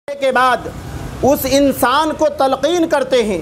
के बाद उस इंसान को तलकीन करते हैं,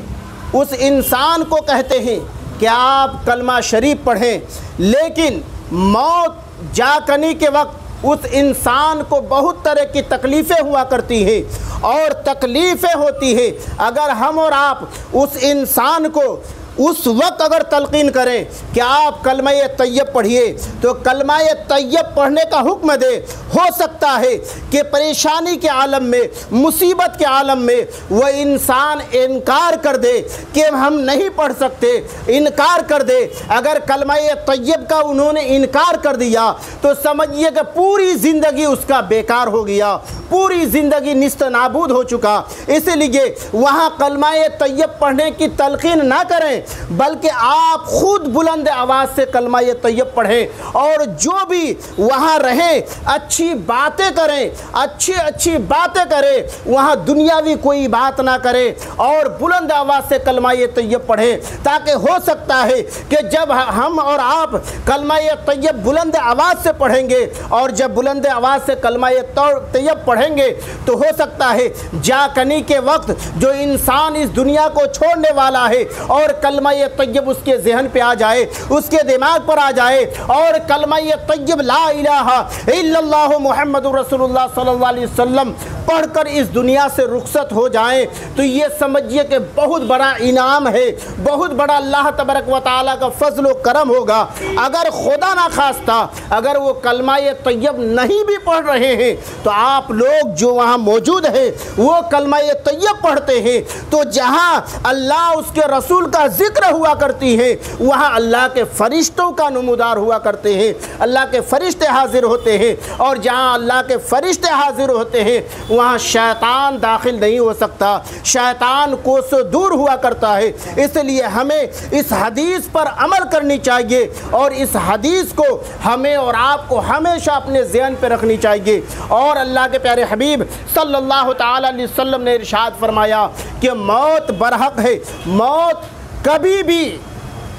उस इंसान को कहते हैं कि आप कलमा शरीफ पढ़ें, लेकिन मौत जाकनी के वक्त उस इंसान को बहुत तरह की तकलीफ़ें हुआ करती हैं और तकलीफ़ें होती हैं। अगर हम और आप उस इंसान को उस वक्त अगर तलकीन करें कि आप कलमा तैयब पढ़िए, तो कलमा तैयब पढ़ने का हुक्म दे, हो सकता है कि परेशानी के आलम में, मुसीबत के आलम में वह इंसान इनकार कर दे कि हम नहीं पढ़ सकते, इनकार कर दे। अगर कलमा तैयब का उन्होंने इनकार कर दिया तो समझिए कि पूरी ज़िंदगी उसका बेकार हो गया, पूरी ज़िंदगी निस्त नाबूद हो चुका। इसलिए वहाँ कलमा तैयब पढ़ने की तलकीन ना करें, बल्कि आप खुद बुलंद आवाज़ से कलमा तैयब पढ़ें और जो भी वहाँ रहें अच्छी बातें करें, अच्छी बातें करें, वहाँ दुनियावी कोई बात ना करें और बुलंद आवाज़ से कलमा तैयब पढ़ें, ताकि हो सकता है कि जब हम और आप कलमा तैयब बुलंद आवाज़ से पढ़ेंगे और जब बुलंद आवाज़ से कलमा तैयब पढ़ेंगे तो हो सकता है जाकनी के वक्त जो इंसान इस दुनिया को छोड़ने वाला है और कलमा तैयब उसके ज़हन पे आ जाए, उसके दिमाग पर आ जाए और कलमा तैयब ला इलाहा इल्लल्लाहु मुहम्मदुर रसूलुल्लाह सल्लल्लाहु अलैहि वसल्लम पढ़कर इस दुनिया से रुखसत हो जाएं, तो ये समझिए कि बहुत बड़ा इनाम है, बहुत बड़ा अल्लाह तबारक व तआला का फजल व करम होगा। अगर खुदा ना खास्ता अगर वो कलमा तैयब नहीं भी पढ़ रहे हैं तो आप लोग जो वहाँ मौजूद हैं वो कलमा तैयब पढ़ते हैं, तो जहाँ अल्लाह उसके रसूल का जिक्र हुआ करती है वहाँ अल्लाह के फरिश्तों का नमूदार हुआ करते हैं, अल्लाह के फरिश्ते हाजिर होते हैं और जहाँ अल्लाह के फरिश्ते हाजिर होते हैं वहाँ शैतान दाखिल नहीं हो सकता, शैतान कोसों दूर हुआ करता है। इसलिए हमें इस हदीस पर अमल करनी चाहिए और इस हदीस को हमें और आपको हमेशा अपने ज़हन पर रखनी चाहिए। और अल्लाह के प्यारे हबीब सल्लल्लाहु ताला अलैहि वसल्लम ने इरशाद फरमाया कि मौत बरहक है, मौत कभी भी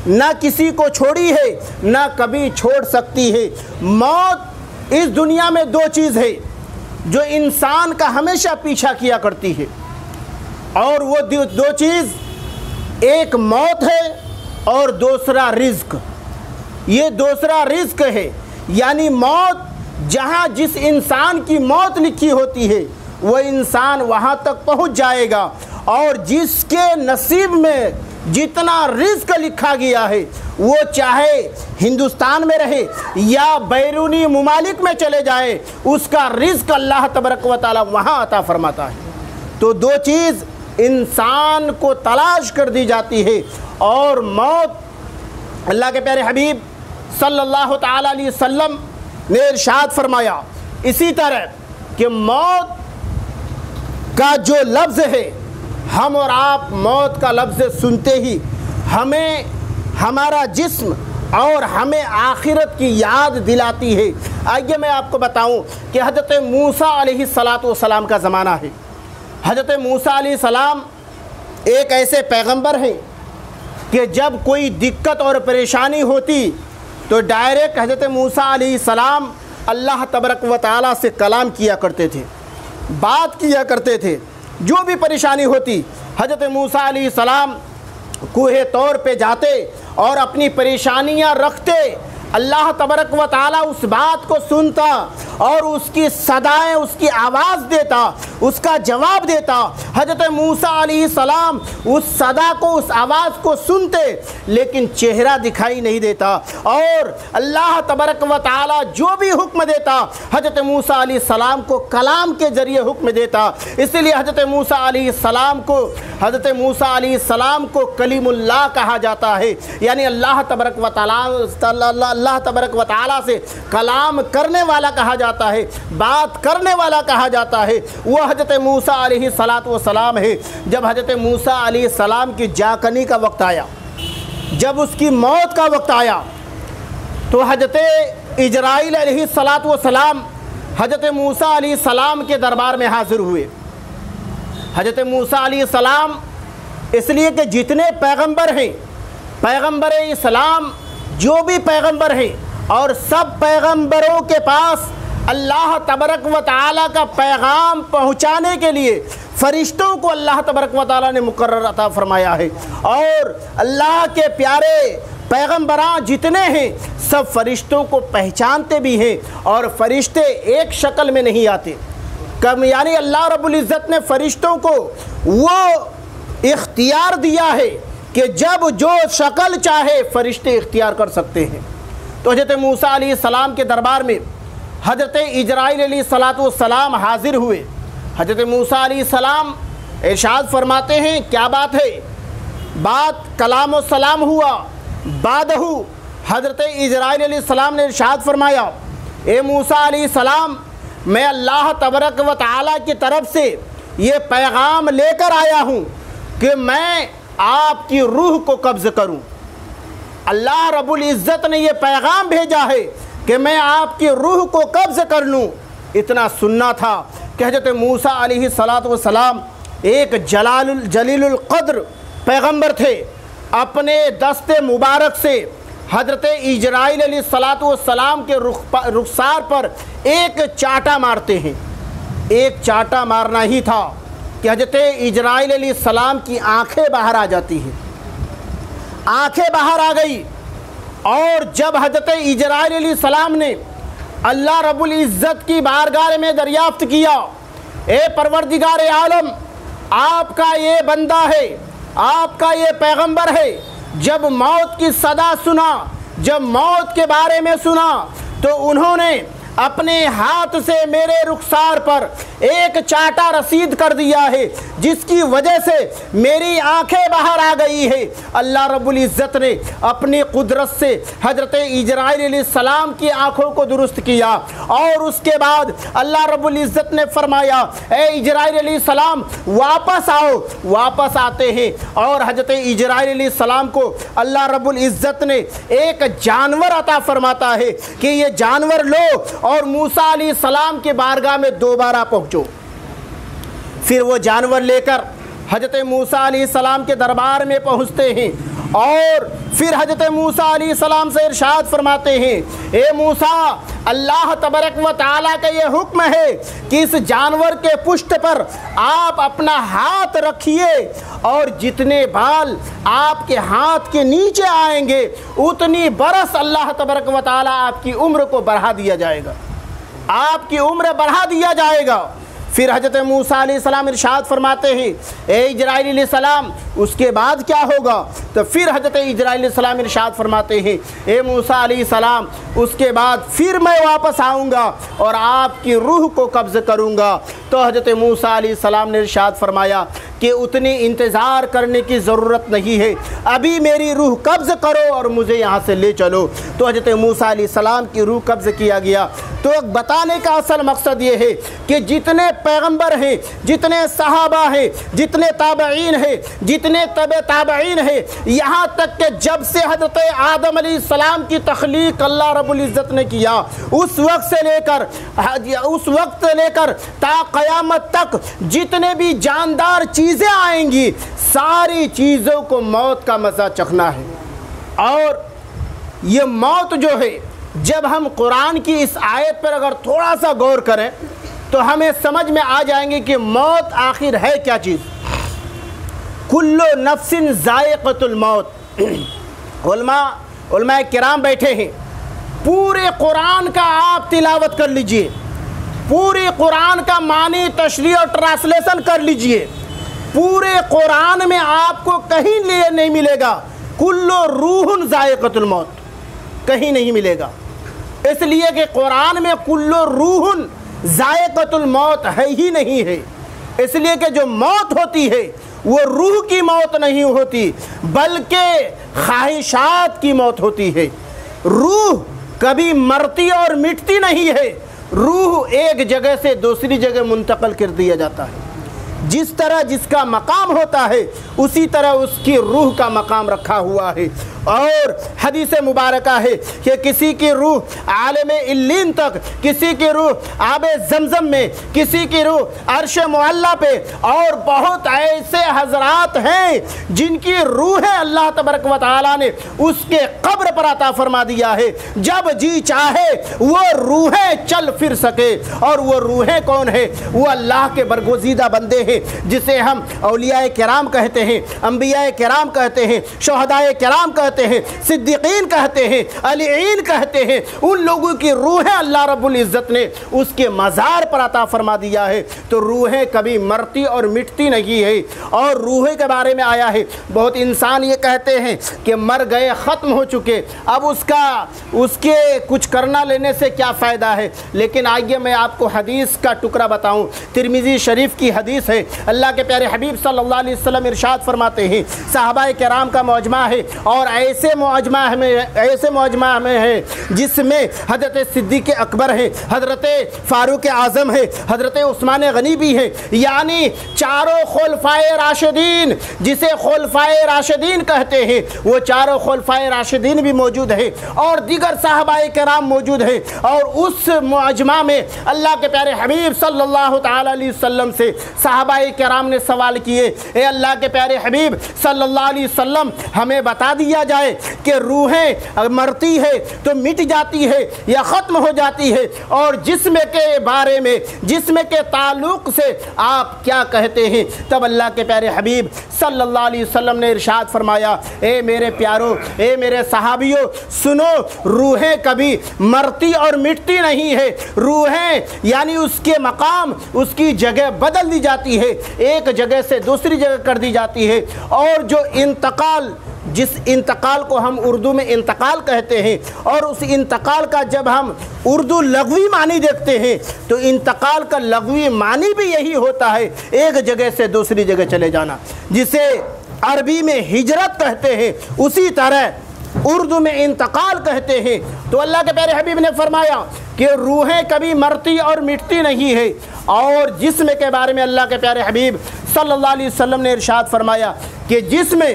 ना किसी को छोड़ी है ना कभी छोड़ सकती है। मौत इस दुनिया में दो चीज़ है जो इंसान का हमेशा पीछा किया करती है और वो दो चीज़, एक मौत है और दूसरा रिज़्क। ये दूसरा रिज़्क है, यानी मौत जहाँ जिस इंसान की मौत लिखी होती है वो इंसान वहाँ तक पहुँच जाएगा और जिसके नसीब में जितना रिज़्क लिखा गया है वो चाहे हिंदुस्तान में रहे या बैरूनी मुमालिक में चले जाए, उसका रिज़्क अल्लाह तबारक व तआला वहाँ अता फरमाता है। तो दो चीज़ इंसान को तलाश कर दी जाती है और मौत, अल्लाह के प्यारे हबीब सल्लल्लाहु ताला अलैहि वसल्लम ने इरशाद फरमाया इसी तरह कि मौत का जो लफ्ज़ है, हम और आप मौत का लफ्ज़ सुनते ही हमें हमारा जिस्म और हमें आखिरत की याद दिलाती है। आइए मैं आपको बताऊं कि हज़रत मूसा अलैहिस्सलातु वस्सलाम का ज़माना है। हज़रत मूसा अलैहिस्सलाम एक ऐसे पैगंबर हैं कि जब कोई दिक्कत और परेशानी होती तो डायरेक्ट हज़रत मूसा अलैहिस्सलाम अल्लाह तबारक व तआला से कलाम किया करते थे, बात किया करते थे। जो भी परेशानी होती हज़रत मूसा अलैहिस्सलाम कोहे तौर पे जाते और अपनी परेशानियां रखते, अल्लाह तबारक व तआला उस बात को सुनता और उसकी सदाएं, उसकी आवाज़ देता, उसका जवाब देता। हज़रत मूसा अलैहिस्सलाम उस सदा को, उस आवाज़ को सुनते लेकिन चेहरा दिखाई नहीं देता और अल्लाह तबारक व तआला जो भी हुक्म देता हज़रत मूसा अलैहिस्सलाम को कलाम के ज़रिए हुक्म देता। इसलिए हज़रत मूसा अलैहिस्सलाम को कलीमुल्लाह कहा जाता है, यानी अल्लाह तबारक व तआला से कलाम करने वाला कहा जाता है, बात करने वाला कहा जाता है। वो हज़रत मूसा अलैहिस्सलातु वस्सलाम है। जब हज़रत मूसा अलैहिस्सलाम की जाकनी का वक्त आया, जब उसकी मौत का वक्त आया, तो हज़रत इजराइल अलैहिस्सलातु वस्सलाम हज़रत मूसा अलैहिस्सलाम के दरबार में हाज़िर हुए। हज़रत मूसा अलैहिस्सलाम, इसलिए कि जितने पैगंबर हैं, पैगंबर इस्लाम जो भी पैगंबर हैं और सब पैगंबरों के पास अल्लाह तबरक व तआला का पैगाम पहुँचाने के लिए फ़रिश्तों को अल्लाह तबरक व तआला ने मुकर्रर अता फरमाया है। और अल्लाह के प्यारे पैगम्बरान जितने हैं सब फ़रिश्तों को पहचानते भी हैं, और फ़रिश्ते एक शक्ल में नहीं आते। कब यानी अल्लाह रब्बुल इज़्ज़त ने फ़रिश्तों को वो इख्तियार दिया है कि जब जो शक्ल चाहे फ़रिश्ते इख्तियार कर सकते हैं। तो हज़रत मूसा अलैहिस्सलाम के दरबार में हज़रत इजराइल अलैहिस्सलाम हाज़िर हुए। हज़रत मूसा अलैहिस्सलाम इरशाद फरमाते हैं, क्या बात है? बात कलाम व सलाम हुआ। बादहू हज़रत इजराइल अलैहिस्सलाम ने इरशाद फरमाया, ए मूसा अलैहिस्सलाम, मैं अल्लाह तबरक व तआला की तरफ से ये पैगाम लेकर आया हूँ कि मैं आपकी रूह को कब्ज़ करूँ। अल्लाह रब्बुल इज़्ज़त ने ये पैगाम भेजा है कि मैं आपकी रूह को कब्ज़ कर लूँ। इतना सुनना था कि हज़रत मूसा अलैहिस्सलाम एक जलीलुल क़द्र पैगम्बर थे। अपने दस्ते मुबारक से हज़रत इजराइल अलैहिस्सलाम के रुखसार पर एक चाटा मारते हैं। एक चाटा मारना ही था कि हज़रत इजराइल अलैहिस्सलाम की आंखें बाहर आ जाती हैं। आंखें बाहर आ गई, और जब हज़रत इजराइल अलैहिस्सलाम ने अल्लाह रब्बुल इज़्ज़त की बारगाह में दरियाफ्त किया, ए परवरदिगार आलम, आपका ये बंदा है, आपका ये पैगंबर है। जब मौत की सदा सुना, जब मौत के बारे में सुना, तो उन्होंने अपने हाथ से मेरे रुखसार पर एक चाटा रसीद कर दिया है, जिसकी वजह से मेरी आंखें बाहर आ गई है। अल्लाह रब्बुल इज़्ज़त ने अपनी कुदरत से हज़रत इजराइल अलैहिस्सलाम की आंखों को दुरुस्त किया, और उसके बाद अल्लाह रब्बुल इज़्ज़त ने फरमाया, ए इजराइल अलैहिस्सलाम वापस आओ। वापस आते हैं, और हज़रत इजराइल अलैहिस्सलाम को अल्लाह रब्बुल इज़्ज़त ने एक जानवर अता फरमाता है कि ये जानवर लो और मूसा अलैहिस्सलाम के बारगाह में दोबारा पहुँचो। फिर वो जानवर लेकर हज़रत मूसा अलैहिस्सलाम के दरबार में पहुँचते हैं, और फिर हज़रत मूसा अलैहिस्सलाम से इरशाद फरमाते हैं, ए मूसा, अल्लाह तबरक व तआला का ये हुक्म है कि इस जानवर के पुष्ट पर आप अपना हाथ रखिए, और जितने बाल आपके हाथ के नीचे आएंगे उतनी बरस अल्लाह तबरक व तआला आपकी उम्र को बढ़ा दिया जाएगा, आपकी उम्र बढ़ा दिया जाएगा। फिर हज़रत मूसा अलैहिस्सलाम इरशाद फरमाते हैं, ए इजराइल अलैहिस्सलाम, उसके बाद क्या होगा? तो फिर हज़रत इजराइल अलैहिस्सलाम इरशाद फरमाते हैं, ए मूसा अलैहिस्सलाम, उसके बाद फिर मैं वापस आऊँगा और आपकी रूह को कब्ज़ करूँगा। तो हज़रत मूसा अलैहिस्सलाम ने इरशाद फरमाया कि उतनी इंतज़ार करने की ज़रूरत नहीं है, अभी मेरी रूह कब्ज़ करो और मुझे यहाँ से ले चलो। तो हज़रत मूसा अलैहिस्सलाम की रूह कब्ज़ किया गया। तो बताने का असल मकसद ये है कि जितने पैगंबर हैं, जितने सहाबा हैं, जितने ताबईन हैं, जितने तबे ताबईन हैं, यहाँ तक कि जब से हज़रत आदम अलैहिस्सलाम की तख्लीक अल्लाह रब्बुल इज़्ज़त ने किया, उस वक्त से लेकर ता क़यामत तक जितने भी जानदार चीज़ें आएंगी, सारी चीज़ों को मौत का मज़ा चखना है। और ये मौत जो है, जब हम कुरान की इस आयत पर अगर थोड़ा सा गौर करें तो हमें समझ में आ जाएंगे कि मौत आखिर है क्या चीज़। कुल्लु नफ्सिन ज़ाइक़तुल मौत। उलमा किराम बैठे हैं, पूरे कुरान का आप तिलावत कर लीजिए, पूरे कुरान का मानी तशरीह और ट्रांसलेशन कर लीजिए। पूरे कुरान में आपको कहीं लिए नहीं मिलेगा कुल्लु रूहुन ज़ाइक़तुल मौत, कहीं नहीं मिलेगा। इसलिए कि कुरान में कुल्लु रूहुन ज़ाइक़तुल मौत है ही नहीं है। इसलिए कि जो मौत होती है वो रूह की मौत नहीं होती, बल्कि ख्वाहिशात की मौत होती है। रूह कभी मरती और मिटती नहीं है। रूह एक जगह से दूसरी जगह मुंतकिल कर दिया जाता है। जिस तरह जिसका मकाम होता है, उसी तरह उसकी रूह का मकाम रखा हुआ है। और हदीस मुबारका है कि किसी की रूह आलम इल्लीन तक, किसी की रूह आबे जमजम में, किसी की रूह अर्श मुअल्ला पे, और बहुत ऐसे हजरात हैं जिनकी रूहें अल्लाह तबारक व तआला ने उसके कब्र पर अता फरमा दिया है। जब जी चाहे वो रूहें चल फिर सके। और वो रूहें कौन है? वो अल्लाह के बरगुज़ीदा बंदे हैं, जिसे हम औलियाए किराम कहते हैं, अंबियाए किराम कहते हैं, शोहदाए किराम कहते हैं, सिद्दीकीन कहते हैं, अलीईन कहते हैं। उन लोगों की रूहें अल्लाह रब्बुल इज़्ज़त ने उसके मज़ार पर अता फरमा दिया है। तो रूहें कभी मरती और मिटती नहीं है। और रूहें के बारे में आया है, बहुत इंसान ये कहते हैं कि मर गए, ख़त्म हो चुके, अब उसके कुछ करना लेने से क्या फ़ायदा है। लेकिन आइए मैं आपको हदीस का टुकड़ा बताऊं। तिरमिज़ी शरीफ की हदीस है। अल्लाह के प्यारे हबीब सल्लल्लाहु अलैहि वसल्लम इरशाद फरमाते हैं, सहाबाए किराम का मौजमा है, और ऐसे मौजमा में है जिसमें हज़रत सिद्दीक़ अकबर है, हज़रत फ़ारूक़ आज़म है, हज़रत उस्मान गनी भी है, यानी चारों खुलफ़ाए राशिदीन, जिसे खुलफ़ाए राशिदीन कहते हैं, वो चारों खुलफ़ाए राशिदीन भी मौजूद है, और दीगर साहबाए किराम मौजूद है। और उस मजमा में अल्लाह के प्यारे हबीब सल्लल्लाहु ताला अलैहि वसल्लम से साहबाए किराम ने सवाल किए, ए अल्लाह के प्यारे हबीब सल्लल्लाहु अलैहि वसल्लम, हमें बता दिया जाए कि रूहें मरती है तो मिट जाती है या ख़त्म हो जाती है, और जिस्म के बारे में, जिस्म के ताल्लुक़ से आप क्या कहते हैं। तब अल्लाह के प्यारे हबीब सल्लल्लाहु अलैहि वसल्लम ने इरशाद फरमाया, ए मेरे प्यारों, ए मेरे सहाबियों, सुनो, रूहें कभी मरती और मिटती नहीं है। रूहें यानी उसके मकाम, उसकी जगह बदल दी जाती है, एक जगह से दूसरी जगह कर दी जाती है। और जो इंतकाल, जिस इंतकाल को हम उर्दू में इंतकाल कहते हैं, और उस इंतकाल का जब हम उर्दू लग़वी मानी देखते हैं तो इंतकाल का लग़वी मानी भी यही होता है, एक जगह से दूसरी जगह चले जाना, जिसे अरबी में हिजरत कहते हैं, उसी तरह उर्दू में इंतकाल कहते हैं। तो अल्लाह के प्यारे हबीब ने फरमाया कि रूहें कभी मरती और मिटती नहीं है। और जिस्म के बारे में अल्लाह के प्यारे हबीब सल्लल्लाहु अलैहि वसल्लम ने इरशाद फरमाया कि जिस्म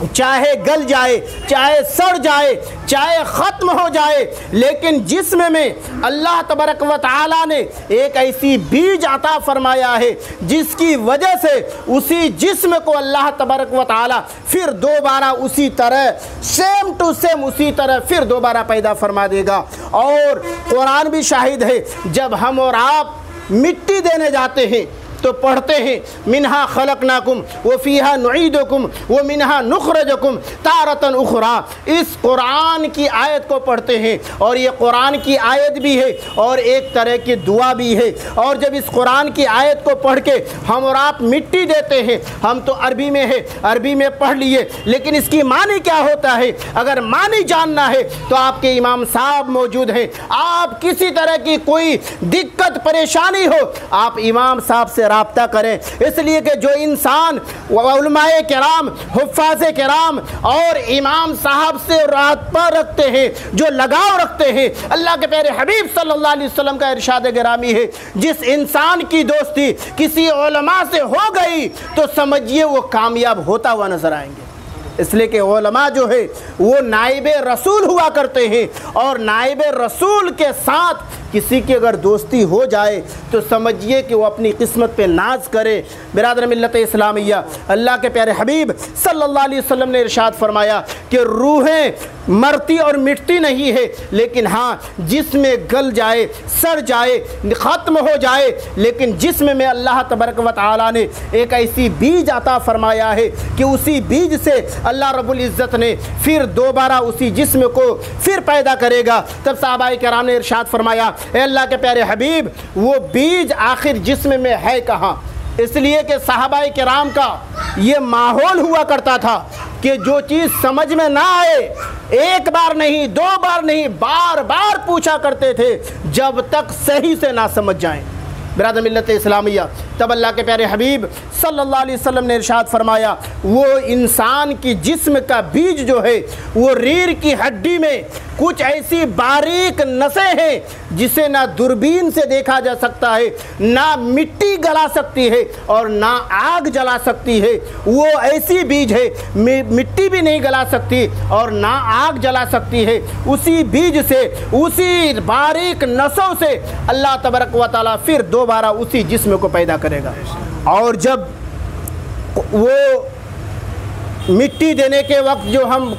चाहे गल जाए, चाहे सड़ जाए, चाहे ख़त्म हो जाए, लेकिन जिस्म में अल्लाह तबारक व तआला ने एक ऐसी बीज अता फरमाया है जिसकी वजह से उसी जिस्म को अल्लाह तबारक व तआला फिर दोबारा उसी तरह, सेम टू सेम उसी तरह फिर दोबारा पैदा फरमा देगा। और कुरान भी शाहिद है, जब हम और आप मिट्टी देने जाते हैं तो पढ़ते हैं, मिन्हा खलकनाकुम व फीहा नुईदुकुम व मिन्हा नुखरजुकुम तारतन उखरा। इस कुरान की आयत को पढ़ते हैं, और ये कुरान की आयत भी है और एक तरह की दुआ भी है। और जब इस कुरान की आयत को पढ़ के हम और आप मिट्टी देते हैं, हम तो अरबी में है, अरबी में पढ़ लिए, लेकिन इसकी मानी क्या होता है, अगर मानी जानना है तो आपके इमाम साहब मौजूद हैं। आप किसी तरह की कोई दिक्कत परेशानी हो, आप इमाम साहब से राब्ता करें। इसलिए कि जो इंसान उलमाए किराम, हुफ़ाज़े किराम और इमाम साहब से राब्ता रखते हैं, जो लगाव रखते हैं, अल्लाह के प्यारे हबीब सल्लल्लाहु अलैहि वसल्लम का इरशाद गिरामी है, जिस इंसान की दोस्ती किसी उलमा से हो गई तो समझिए वो कामयाब होता हुआ नजर आएंगे। इसलिए कि उलमा जो है वो नाइबे रसूल हुआ करते हैं, और नाइबे रसूल के साथ किसी की अगर दोस्ती हो जाए तो समझिए कि वो अपनी किस्मत पे नाज करे। बिरादर मिल्लत इस्लामिया, अल्लाह के प्यारे हबीब सल्लल्लाहु अलैहि वसल्लम ने इरशाद फरमाया कि रूहें मरती और मिटती नहीं है, लेकिन हाँ जिसमें गल जाए, सड़ जाए, ख़त्म हो जाए, लेकिन जिस्म में अल्लाह तबारक व तआला ने एक ऐसी बीज अता फरमाया है कि उसी बीज से अल्लाह रब्बुल इज़्ज़त ने फिर दोबारा उसी जिस्म को फिर पैदा करेगा। तब सहाबाए किराम ने इरशाद फरमाया, ए अल्लाह के प्यारे हबीब, वो बीज आखिर जिस्म में है कहाँ? इसलिए कि सहाबाए किराम का ये माहौल हुआ करता था कि जो चीज़ समझ में ना आए, एक बार नहीं, दो बार नहीं, बार बार पूछा करते थे जब तक सही से ना समझ जाएं। बिरादर मिल्लत इस्लामिया, तब अल्लाह के प्यारे हबीब सल्लल्लाहु अलैहि वसल्लम ने इरशाद फरमाया, वो इंसान की जिस्म का बीज जो है वो रीढ़ की हड्डी में कुछ ऐसी बारीक नसें हैं जिसे ना दूरबीन से देखा जा सकता है, ना मिट्टी गला सकती है और ना आग जला सकती है। वो ऐसी बीज है, मिट्टी भी नहीं गला सकती और ना आग जला सकती है। उसी बीज से, उसी बारीक नसों से अल्लाह तबारक व तआला फिर दोबारा उसी जिस्म को पैदा करेगा। और जब वो मिट्टी देने के वक्त जो हम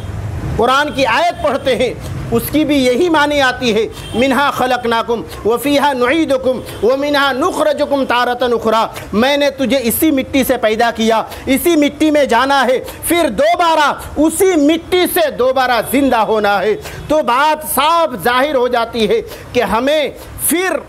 कुरान की आयत पढ़ते हैं उसकी भी यही मानी आती है, मिन्हा खलकनाकुम व फीहा नुईदुकुम व मिन्हा नुखरजुकुम तारतन उखरा। मैंने तुझे इसी मिट्टी से पैदा किया, इसी मिट्टी में जाना है, फिर दोबारा उसी मिट्टी से दोबारा ज़िंदा होना है। तो बात साफ जाहिर हो जाती है कि हमें फिर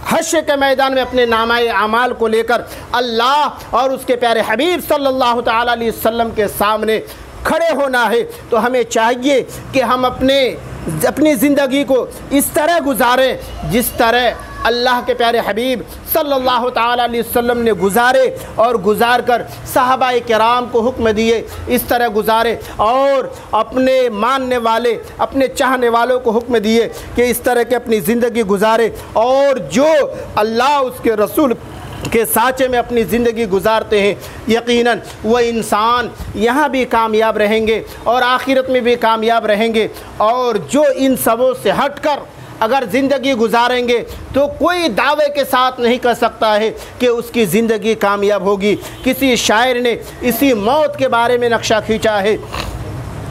हश्र के मैदान में अपने नामाए अमाल को लेकर अल्लाह और उसके प्यारे हबीब सल्लल्लाहु तआला अलैहि वसल्लम के सामने खड़े होना है। तो हमें चाहिए कि हम अपनी ज़िंदगी को इस तरह गुजारें जिस तरह अल्लाह के प्यारे हबीब सल्लल्लाहु तआला अलैहि वसल्लम ने गुजारे और गुजार कर सहाबाए किराम को हुक्म दिए इस तरह गुजारे, और अपने मानने वाले, अपने चाहने वालों को हुक्म दिए कि इस तरह के अपनी ज़िंदगी गुजारे। और जो अल्लाह उसके रसूल के साँचे में अपनी ज़िंदगी गुजारते हैं, यकीनन वह इंसान यहाँ भी कामयाब रहेंगे और आखिरत में भी कामयाब रहेंगे। और जो इन सबों से हटकर अगर ज़िंदगी गुजारेंगे तो कोई दावे के साथ नहीं कर सकता है कि उसकी ज़िंदगी कामयाब होगी। किसी शायर ने इसी मौत के बारे में नक्शा खींचा है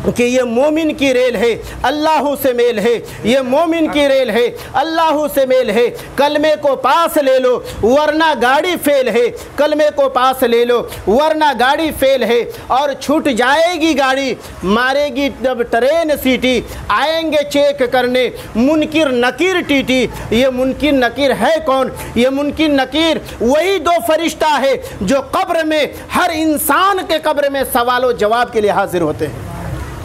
कि ये मोमिन की रेल है, अल्लाह से मेल है, ये मोमिन की रेल है, अल्लाह से मेल है। कलमे को पास ले लो वरना गाड़ी फेल है, कलमे को पास ले लो वरना गाड़ी फेल है। और छूट जाएगी गाड़ी, मारेगी जब ट्रेन सीटी, आएंगे चेक करने मुनकिर नकीर टीटी। ये मुनकिर नकीर है कौन? ये मुनकिर नकीर वही दो फरिश्ता है जो कब्र में, हर इंसान के कब्र में सवालों जवाब के लिए हाजिर होते हैं।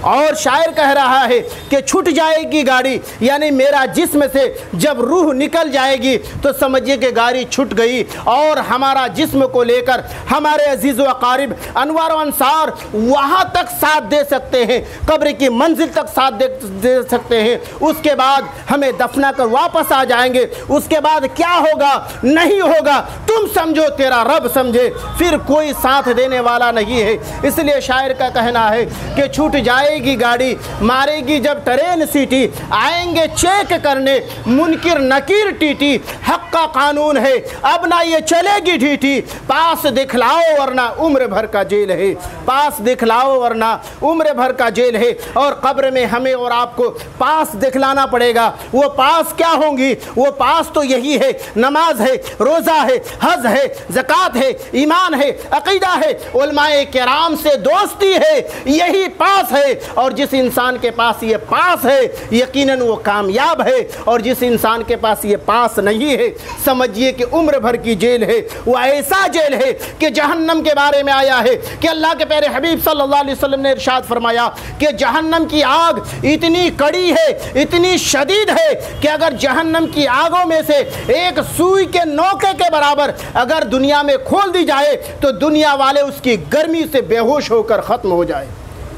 और शायर कह रहा है कि छूट जाएगी गाड़ी, यानी मेरा जिस्म से जब रूह निकल जाएगी तो समझिए कि गाड़ी छूट गई। और हमारा जिस्म को लेकर हमारे अजीज़ व अकारिब अनवार व अंसार वहाँ तक साथ दे सकते हैं, कब्र की मंजिल तक साथ दे सकते हैं। उसके बाद हमें दफना कर वापस आ जाएंगे। उसके बाद क्या होगा नहीं होगा तुम समझो, तेरा रब समझे, फिर कोई साथ देने वाला नहीं है। इसलिए शायर का कहना है कि छूट जाए की गाड़ी, मारेगी जब ट्रेन सीटी, आएंगे चेक करने मुनकिर नकीर टीटी। हक का कानून है अब ना ये चलेगी ढीठी, पास दिखलाओ वरना उम्र भर का जेल है, पास दिखलाओ वरना उम्र भर का जेल है। और कब्र में हमें और आपको पास दिखलाना पड़ेगा। वो पास क्या होंगी? वो पास तो यही है, नमाज है, रोज़ा है, हज है, ज़कात है, ईमान है, अकीदा है, उलमाए किराम से दोस्ती है, यही पास है। और जिस इंसान के पास ये पास है यकीनन वो कामयाब है। और जिस इंसान के पास ये पास नहीं है समझिए कि उम्र भर की जेल है। वो ऐसा जेल है कि जहन्नम के बारे में आया है कि अल्लाह के प्यारे हबीब सल्लल्लाहु अलैहि वसल्लम ने इरशाद फरमाया कि जहन्नम की आग इतनी कड़ी है, इतनी शदीद है कि अगर जहन्नम की आगों में से एक सुई के नोके के बराबर अगर दुनिया में खोल दी जाए तो दुनिया वाले उसकी गर्मी से बेहोश होकर ख़त्म हो जाए,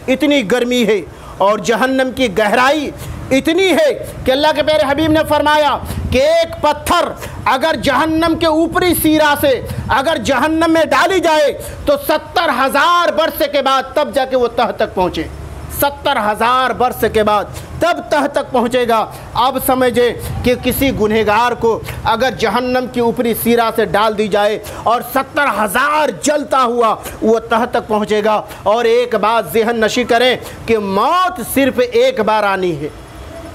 इतनी गर्मी है। और जहन्नम की गहराई इतनी है कि अल्लाह के प्यारे हबीब ने फरमाया कि एक पत्थर अगर जहन्नम के ऊपरी सीरा से अगर जहन्नम में डाली जाए तो 70,000 वर्ष के बाद तब जाके वो तह तक पहुँचे, 70,000 वर्ष के बाद तब तह तक पहुँचेगा। अब समझे कि किसी गुनहगार को अगर जहन्नम की ऊपरी सीरा से डाल दी जाए और 70,000 जलता हुआ वो तह तक पहुँचेगा। और एक बात ज़हन नशी करें कि मौत सिर्फ एक बार आनी है,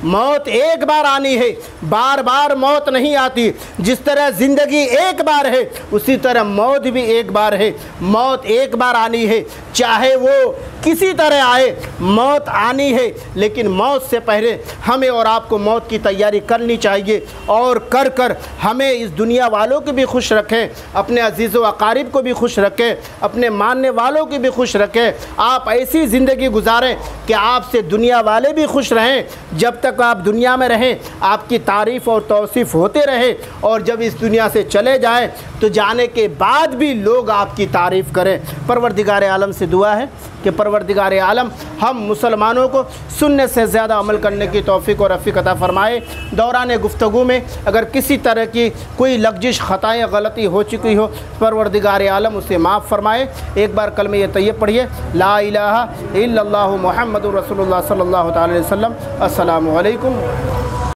मौत एक बार आनी है, बार बार मौत नहीं आती। जिस तरह ज़िंदगी एक बार है उसी तरह मौत भी एक बार है। मौत एक बार आनी है, चाहे वो किसी तरह आए, मौत आनी है। लेकिन मौत से पहले हमें और आपको मौत की तैयारी करनी चाहिए और कर कर हमें इस दुनिया वालों को भी खुश रखें, अपने अजीज़ व अकारिब को भी खुश रखें, अपने मानने वालों की भी खुश रखें। आप ऐसी ज़िंदगी गुजारें कि आपसे दुनिया वाले भी खुश रहें। जब तक तक आप दुनिया में रहें आपकी तारीफ़ और तौसीफ़ होते रहे, और जब इस दुनिया से चले जाएं तो जाने के बाद भी लोग आपकी तारीफ़ करें। परवरदिगार आलम से दुआ है कि परवरदिगार आलम हम मुसलमानों को सुनने से ज़्यादा अमल करने की तौफ़ीक़ और रफ़ीक़ अता फ़रमाए। दौरान गुफ्तगू में अगर किसी तरह की कोई लग़्ज़िश, ख़ताएँ, गलती हो चुकी हो, परवरदिगार आलम उसे माफ़ फ़रमाए। एक बार कलमे ये तैयब पढ़िए, ला इलाहा इल्लल्लाहु मुहम्मदुर रसूलुल्लाह सल्लल्लाहु अलैहि वसल्लम। अस्सलामु अलैकुम।